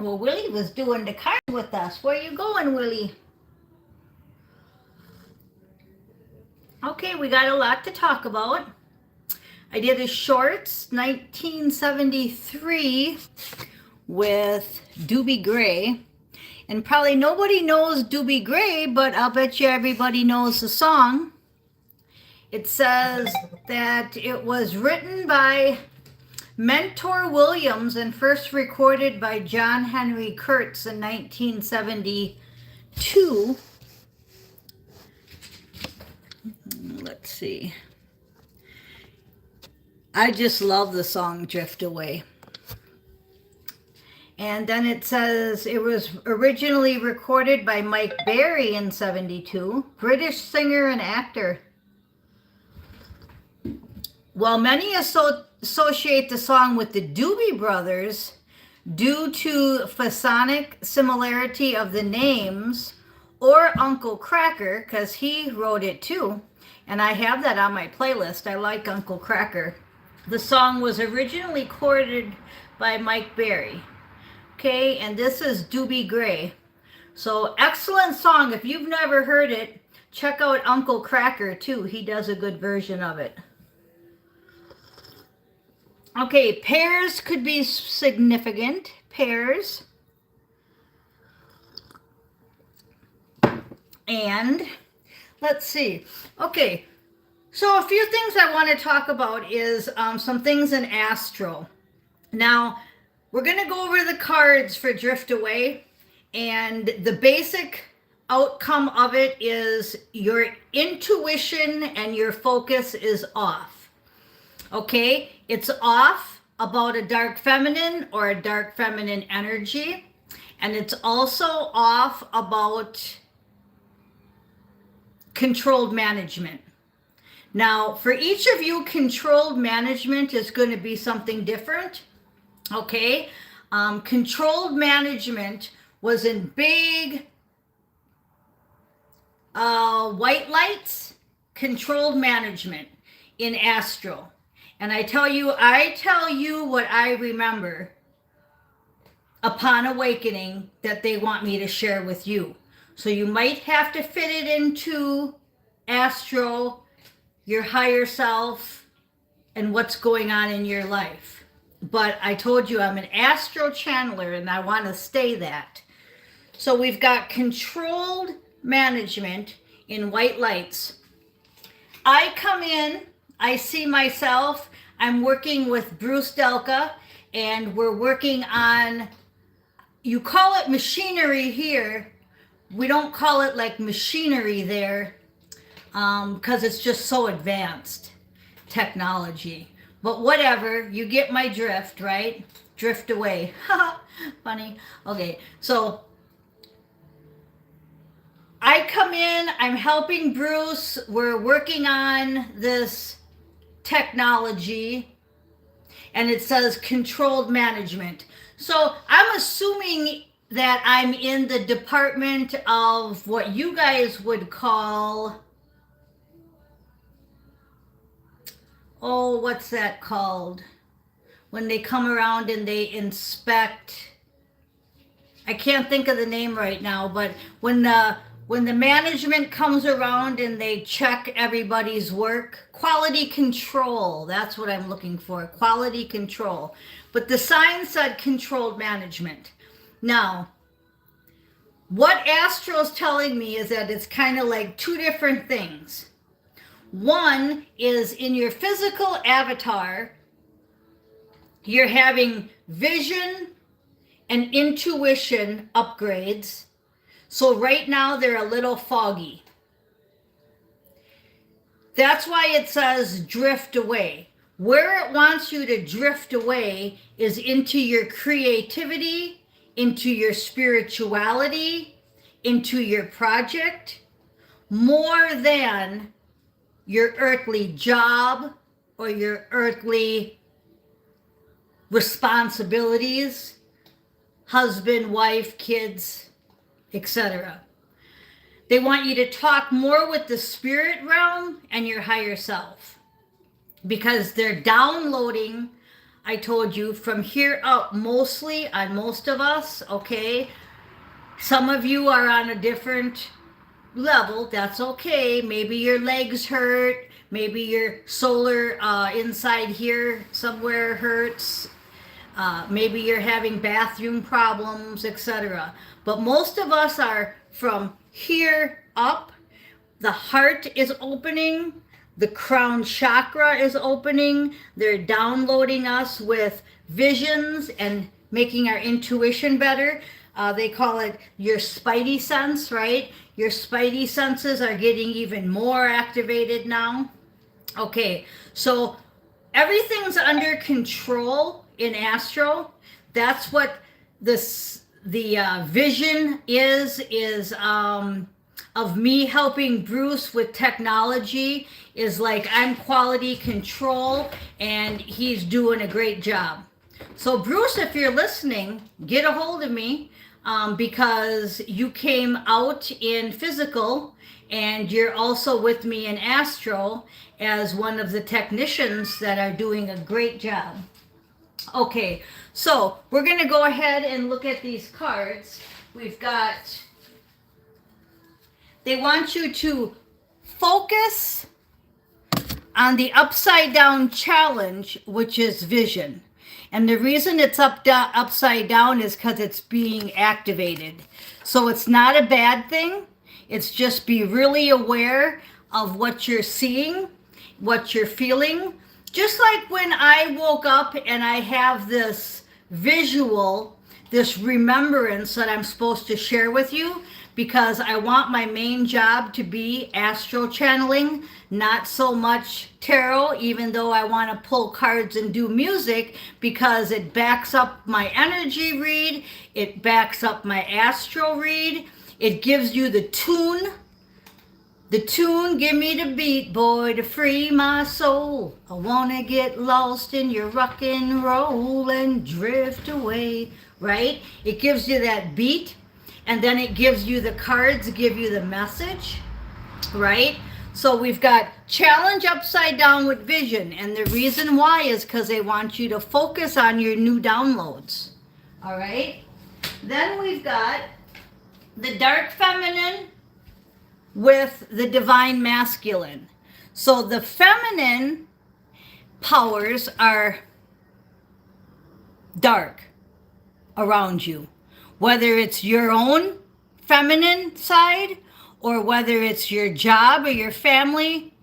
Well, Willie was doing the card with us. Where you going, Willie? Okay, we got a lot to talk about. I did a shorts 1973 with Doobie Gray. And probably nobody knows Doobie Gray, but I'll bet you everybody knows the song. It says that it was written by Mentor Williams and first recorded by John Henry Kurtz in 1972. Let's see. I just love the song Drift Away. And then it says it was originally recorded by Mike Berry in 72, British singer and actor. While many associate the song with the Doobie Brothers due to phonic similarity of the names, or Uncle Kracker, because he wrote it too, and I have that on my playlist. I like Uncle Kracker. The song was originally recorded by Mike Berry. Okay, and this is Doobie Gray. So excellent song. If you've never heard it, check out Uncle Kracker too. He does a good version of it. Okay, pairs could be significant. Pairs. And let's see. Okay, so a few things I want to talk about is some things in astro. Now, we're going to go over the cards for Drift Away, and the basic outcome of it is your intuition and your focus is off. Okay, it's off about a dark feminine or a dark feminine energy, and it's also off about controlled management. Now, for each of you, controlled management is going to be something different. Okay, controlled management was in big white lights, controlled management in astro. And I tell you what I remember upon awakening that they want me to share with you. So you might have to fit it into astro, your higher self, and what's going on in your life. But I told you I'm an astro channeler and I want to stay that. So we've got controlled management in white lights. I come in, I see myself, I'm working with Bruce Delka, and we're working on, you call it machinery here. We don't call it like machinery there because it's just so advanced technology. But whatever, you get my drift, right? Drift away. Funny. Okay, so I come in, I'm helping Bruce. We're working on this technology, and it says controlled management. So I'm assuming that I'm in the department of what you guys would call, oh, what's that called? When they come around and they inspect, I can't think of the name right now, but when the management comes around and they check everybody's work, quality control, that's what I'm looking for, quality control. But the sign said controlled management. Now, what Astro's telling me is that it's kind of like two different things. One is in your physical avatar, you're having vision and intuition upgrades. So right now they're a little foggy. That's why it says drift away. Where it wants you to drift away is into your creativity, into your spirituality, into your project, more than your earthly job or your earthly responsibilities, husband, wife, kids, etc. They want you to talk more with the spirit realm and your higher self, because they're downloading I told you from here up, mostly on most of us, okay? Some of you are on a different level. That's okay. Maybe your legs hurt. Maybe your solar inside here somewhere hurts. Maybe you're having bathroom problems, etc. But most of us are from here up. The heart is opening. The crown chakra is opening. They're downloading us with visions and making our intuition better. They call it your spidey sense, right? Your spidey senses are getting even more activated now. Okay, so everything's under control in astro. That's what the vision is of me helping Bruce with technology is like I'm quality control and he's doing a great job. So Bruce, if you're listening, get a hold of me because you came out in physical and you're also with me in astro as one of the technicians that are doing a great job. Okay, so we're going to go ahead and look at these cards. We've got, they want you to focus on the upside down challenge, which is vision. And the reason it's upside down is because it's being activated. So it's not a bad thing. It's just be really aware of what you're seeing, what you're feeling. Just like when I woke up and I have this visual, this remembrance that I'm supposed to share with you, because I want my main job to be astro channeling, not so much tarot, even though I want to pull cards and do music, because it backs up my energy read, it backs up my astro read, it gives you the tune. The tune, give me the beat, boy, to free my soul. I want to get lost in your rock and roll and drift away, right? It gives you that beat, and then it gives you the cards, give you the message, right? So we've got challenge upside down with vision, and the reason why is because they want you to focus on your new downloads, all right? Then we've got the dark feminine with the divine masculine. So the feminine powers are dark around you, whether it's your own feminine side or whether it's your job or your family,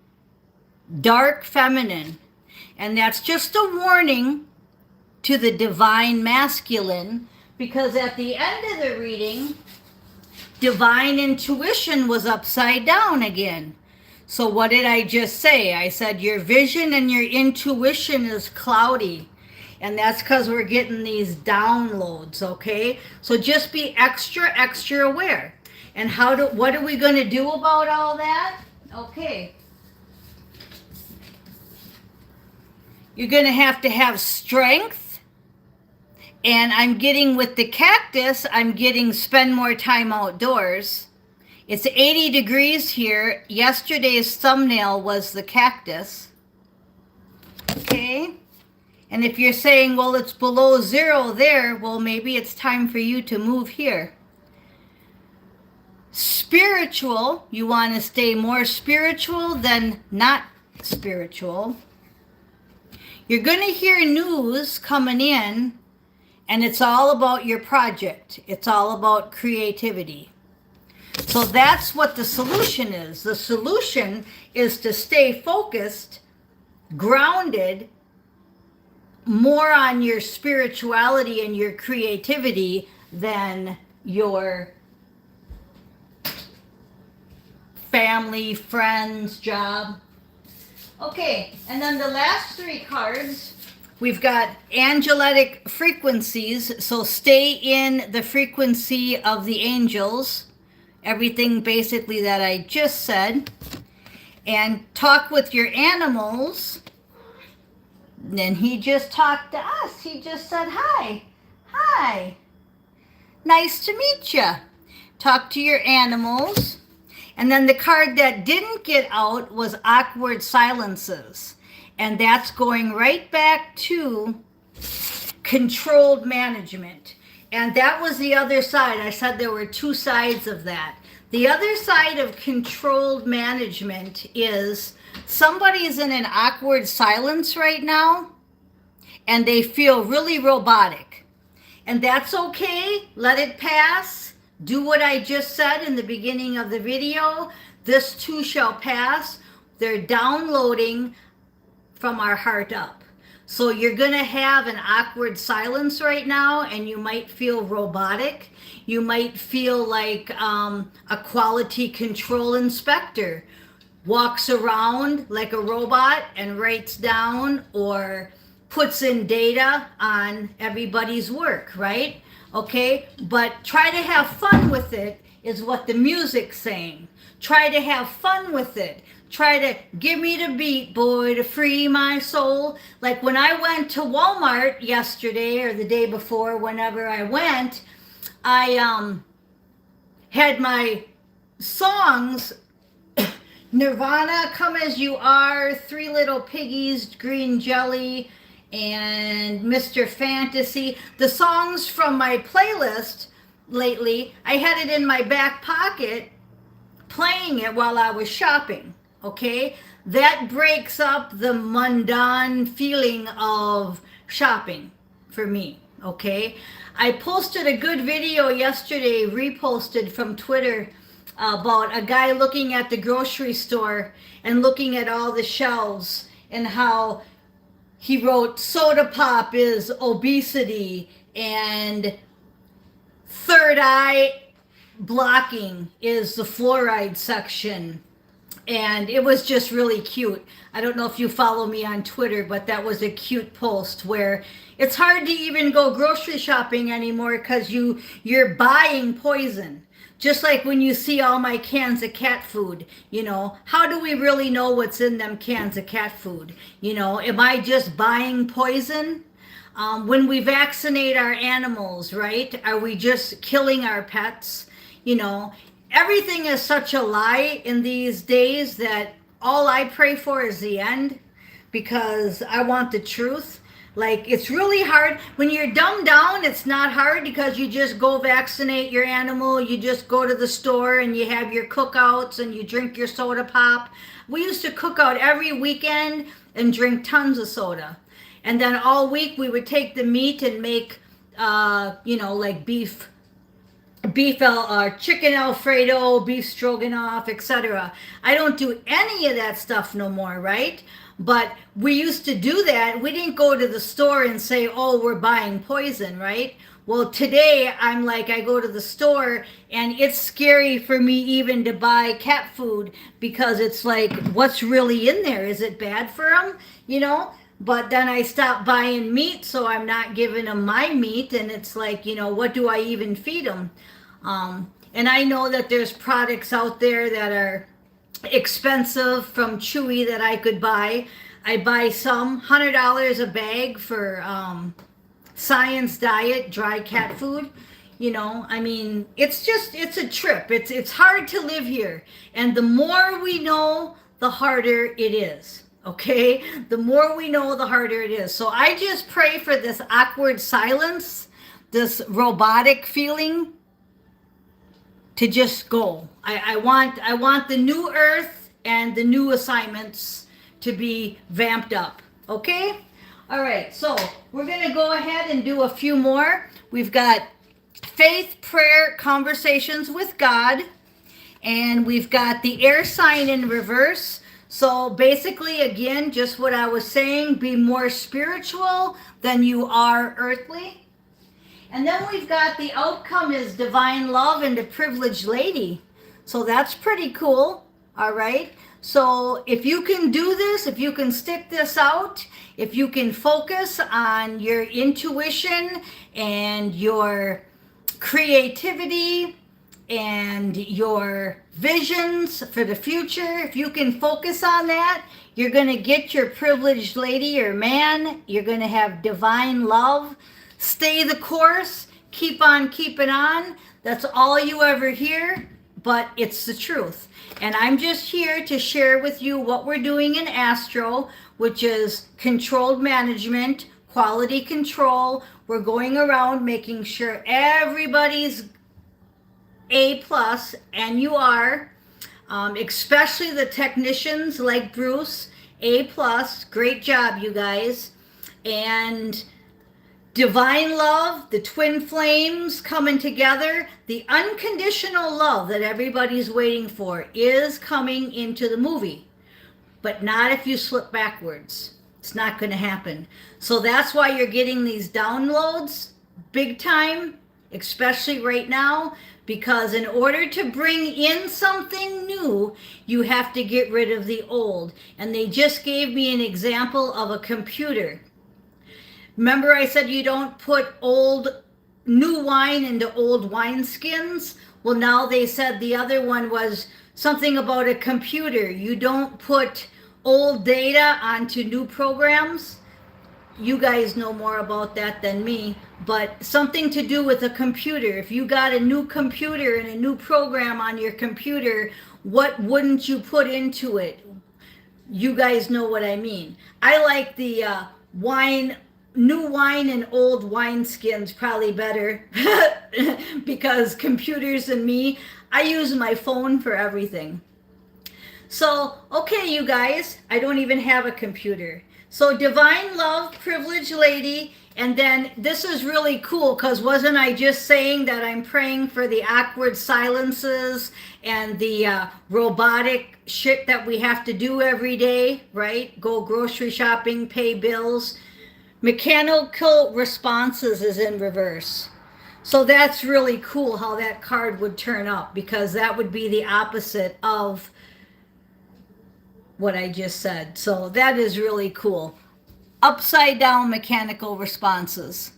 dark feminine. And that's just a warning to the divine masculine, because at the end of the reading, divine intuition was upside down again. So what did I just say? I said your vision and your intuition is cloudy. And that's because we're getting these downloads, okay? So just be extra aware. And what are we going to do about all that? Okay. You're going to have strength. And I'm getting with the cactus, I'm getting spend more time outdoors. It's 80 degrees here. Yesterday's thumbnail was the cactus. Okay. And if you're saying, well, it's below zero there, well, maybe it's time for you to move here. Spiritual, you want to stay more spiritual than not spiritual. You're going to hear news coming in, and it's all about your project. It's all about creativity. So that's what the solution is. The solution is to stay focused, grounded, more on your spirituality and your creativity than your family, friends, job. Okay, and then the last three cards, we've got angelic frequencies, so stay in the frequency of the angels, everything basically that I just said, and talk with your animals. Then he just talked to us. He just said, hi, nice to meet you. Talk to your animals. And then the card that didn't get out was awkward silences. And that's going right back to Controlled management. And that was the other side. I said there were two sides of that. The other side of controlled management is somebody's in an awkward silence right now and they feel really robotic. And that's okay. Let it pass. Do what I just said in the beginning of the video. This too shall pass. They're downloading from our heart up. So you're going to have an awkward silence right now, and you might feel robotic. You might feel like a quality control inspector walks around like a robot and writes down or puts in data on everybody's work, right? Okay, but try to have fun with it is what the music's saying. Try to have fun with it. Try to give me the beat, boy, to free my soul. Like when I went to Walmart yesterday or the day before, whenever I went, I had my songs Nirvana, Come As You Are, Three Little Piggies, Green Jelly, and Mr. Fantasy. The songs from my playlist lately, I had it in my back pocket playing it while I was shopping. Okay, that breaks up the mundane feeling of shopping for me. Okay, I posted a good video yesterday, reposted from Twitter, about a guy looking at the grocery store and looking at all the shelves and how he wrote soda pop is obesity and third eye blocking is the fluoride section. And it was just really cute. I don't know if you follow me on Twitter, but that was a cute post where it's hard to even go grocery shopping anymore because you're buying poison. Just like when you see all my cans of cat food, you know, how do we really know what's in them cans of cat food? You know, am I just buying poison? When we vaccinate our animals, right? Are we just killing our pets? You know, everything is such a lie in these days that all I pray for is the end because I want the truth. Like, it's really hard. When you're dumbed down, it's not hard because you just go vaccinate your animal. You just go to the store and you have your cookouts and you drink your soda pop. We used to cook out every weekend and drink tons of soda. And then all week we would take the meat and make, like chicken Alfredo, beef stroganoff, etc. I don't do any of that stuff no more, right? But we used to do that. We didn't go to the store and say, oh, we're buying poison, right? Well, today I'm like, I go to the store and it's scary for me even to buy cat food because it's like, what's really in there? Is it bad for them? You know? But then I stopped buying meat, so I'm not giving them my meat. And it's like, what do I even feed them? And I know that there's products out there that are expensive from Chewy that I could buy. I buy some $100 a bag for Science Diet dry cat food. It's a trip. It's hard to live here. And the more we know, the harder it is. Okay? The more we know, the harder it is. So I just pray for this awkward silence, this robotic feeling to just go. I want the new earth and the new assignments to be vamped up. Okay? All right. So we're going to go ahead and do a few more. We've got faith, prayer, conversations with God. And we've got the air sign in reverse. So basically, again, just what I was saying, be more spiritual than you are earthly. And then we've got the outcome is divine love and the privileged lady. So that's pretty cool. All right. So if you can do this, if you can stick this out, if you can focus on your intuition and your creativity and your visions for the future, if you can focus on that, you're going to get your privileged lady or man. You're going to have divine love. Stay the course, keep on keeping on. That's all you ever hear, but it's the truth. And I'm just here to share with you what we're doing in Astro, which is controlled management, quality control. We're going around making sure everybody's A plus, and you are, especially the technicians like Bruce, A plus. Great job, you guys. And divine love, the twin flames coming together, the unconditional love that everybody's waiting for is coming into the movie, but not if you slip backwards. It's not going to happen. So that's why you're getting these downloads big time, especially right now, because in order to bring in something new, you have to get rid of the old. And they just gave me an example of a computer. Remember I said you don't put new wine into old wineskins? Well, now they said the other one was something about a computer. You don't put old data onto new programs. You guys know more about that than me, but something to do with a computer. If you got a new computer and a new program on your computer, what wouldn't you put into it? You guys know what I mean. I like the new wine and old wineskins probably better because computers and me, I use my phone for everything. So, okay, you guys, I don't even have a computer. So divine love, privileged lady, and then this is really cool because wasn't I just saying that I'm praying for the awkward silences and the robotic shit that we have to do every day, right? Go grocery shopping, pay bills. Mechanical responses is in reverse. So that's really cool how that card would turn up, because that would be the opposite of what I just said. So that is really cool. Upside down mechanical responses.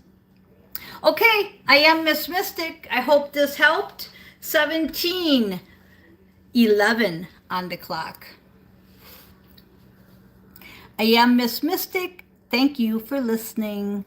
Okay, I am Miss Mystic. I hope this helped. 17:11 on the clock. I am Miss Mystic. Thank you for listening.